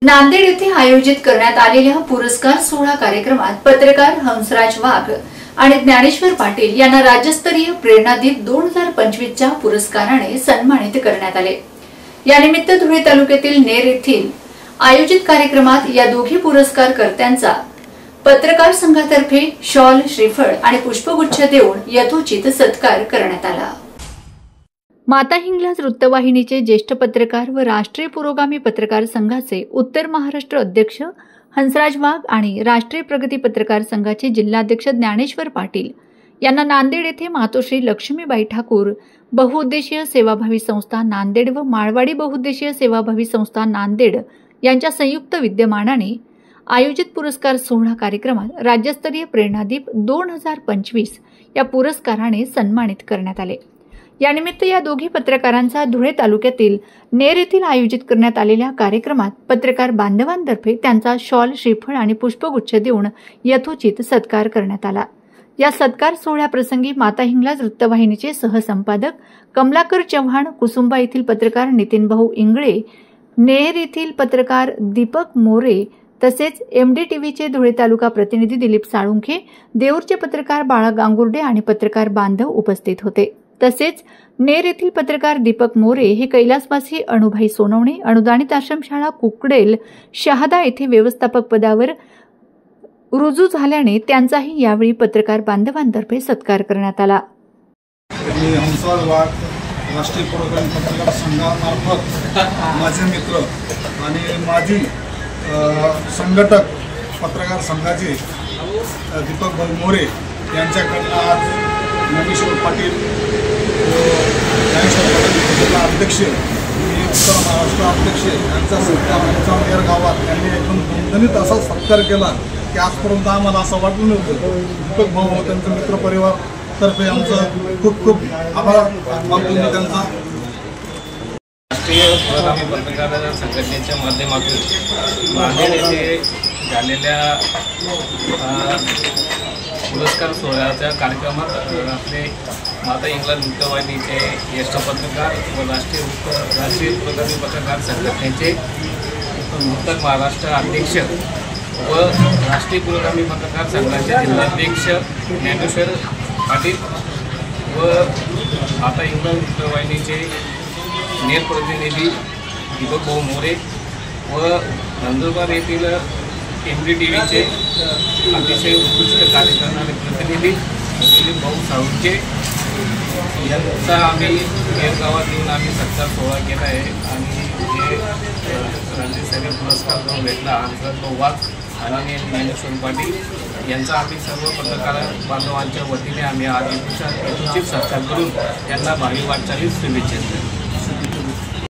नांदेड येथे आयोजित करण्यात आलेल्या पुरस्कार सोहळा कार्यक्रमात पत्रकार हंसराज वाघ आणि ज्ञानेश्वर पाटील यांना राज्यस्तरीय प्रेरणादीप 2025 च्या पुरस्काराने सन्मानित करण्यात आले। यानिमित्त धुळे तालुक्यातील नेर येथील आयोजित कार्यक्रमात या दोघी पुरस्कारकर्त्यांचा पत्रकार संघातर्फे शॉल, श्रीफळ आणि पुष्पगुच्छ देऊन यथोचित सत्कार करण्यात आला। माता हिंगलाज वृत्तवाहिनीचे ज्येष्ठ पत्रकार व राष्ट्रीय पुरोगामी पत्रकार संघाचे उत्तर महाराष्ट्र अध्यक्ष हंसराज वाघ आणि राष्ट्रीय प्रगती पत्रकार संघाचे जिल्हाध्यक्ष ज्ञानेश्वर पाटील यांना नांदेड येथे मातोश्री लक्ष्मीबाई ठाकूर बहुउद्देशीय सेवाभावी संस्था नांदेड व माळवाडी बहुउद्देशीय सेवाभावी संस्था नांदेड यांच्या संयुक्त विद्यमानाने आयोजित पुरस्कार सोहळा कार्यक्रमात राज्यस्तरीय प्रेरणादीप 2025 या पुरस्काराने सन्मानित करण्यात आले। यानिमित्त या दोघी पत्रकारांचा धुळे तालुक्यातील नेर येथील आयोजित करण्यात आलेल्या कार्यक्रमात पत्रकार बांधवांतर्फे त्यांचा शॉल, श्रीफळ आणि पुष्पगुच्छ देऊन यथोचित सत्कार करण्यात आला। या सत्कार सोहळ्याप्रसंगी माता हिंगलाज वृत्तवाहिनीचे सहसंपादक कमलाकर चव्हाण, कुसुंबा येथील पत्रकार नितीन भाऊ इंगळे, नेर येथील पत्रकार दीपक मोरे तसेच MDTVचे धुळे तालुका प्रतिनिधी दिलीप साळुंखे, देऊरचे पत्रकार बाळा गांगुर्डे आणि पत्रकार बांधव उपस्थित होते। तसेच नेर येथील पत्रकार दीपक मोरे हे कैलासवासी अणुभाई सोनवणे अनुदानित आश्रमशाळा कुकडेल शहादा येथे व्यवस्थापक पदावर रुजू झाल्याने त्यांचाही यावेळी पत्रकार बांधवांतर्फे सत्कार करण्यात आला। हंसराज वाघ राष्ट्रीय पुरोगामी पत्रकार संघामार्फत माझे मित्र आणि माजी संघटक पत्रकार संघाचे दीपक भाऊ मोरे यांच्याकडून आज ज्ञानेश्वर पाटील जिल्हा अध्यक्ष उत्तर महाराष्ट्र अध्यक्ष यांचा सत्कार आमच्या नेर गावात त्यांनी एकदम दणदणीत असा सत्कार केला की आजपर्यंत आम्हाला असं वाटलं नव्हतं। दीपक भाऊ त्यांचा मित्रपरिवार तर्फे आमचं खूप खूप आभार मानतो मी त्यांचा। राष्ट्रीय पुरोगामी पत्रकार संघटनेच्या माध्यमातून नांदेड येथे झालेल्या पुरस्कार सोहळ्याच्या कार्यक्रमात आपले माता हिंगलाज वृत्तवाहिनीचे ज्येष्ठ पत्रकार व राष्ट्रीय पुरोगामी पत्रकार संघटनेचे उत्तर महाराष्ट्र अध्यक्ष व राष्ट्रीय पुरोगामी पत्रकार संघाचे जिल्हाध्यक्ष ज्ञानेश्वर पाटील व माता हिंगलाज वृत्तवाहिनीचे नेर प्रतिनिधी दीपक भाऊ मोरे व नंदुरबार येथील MDTVचे अतिशय उत्कृष्ट कार्य करणारे प्रतिनिधी दिलीप भाऊ साळुंखे यांचा आम्ही नेर गावात येऊन आम्ही सत्कार सोहळा केला आहे आणि जे राज्यस्तरीय पुरस्कार जो भेटला हंसराज भाऊ वाघ आणि ज्ञानेश्वर पाटील यांचा आम्ही सर्व पत्रकार बांधवांच्या वतीने आम्ही आज यथोचित सत्कार करून त्यांना भावी वाटचालीस शुभेच्छा देतो।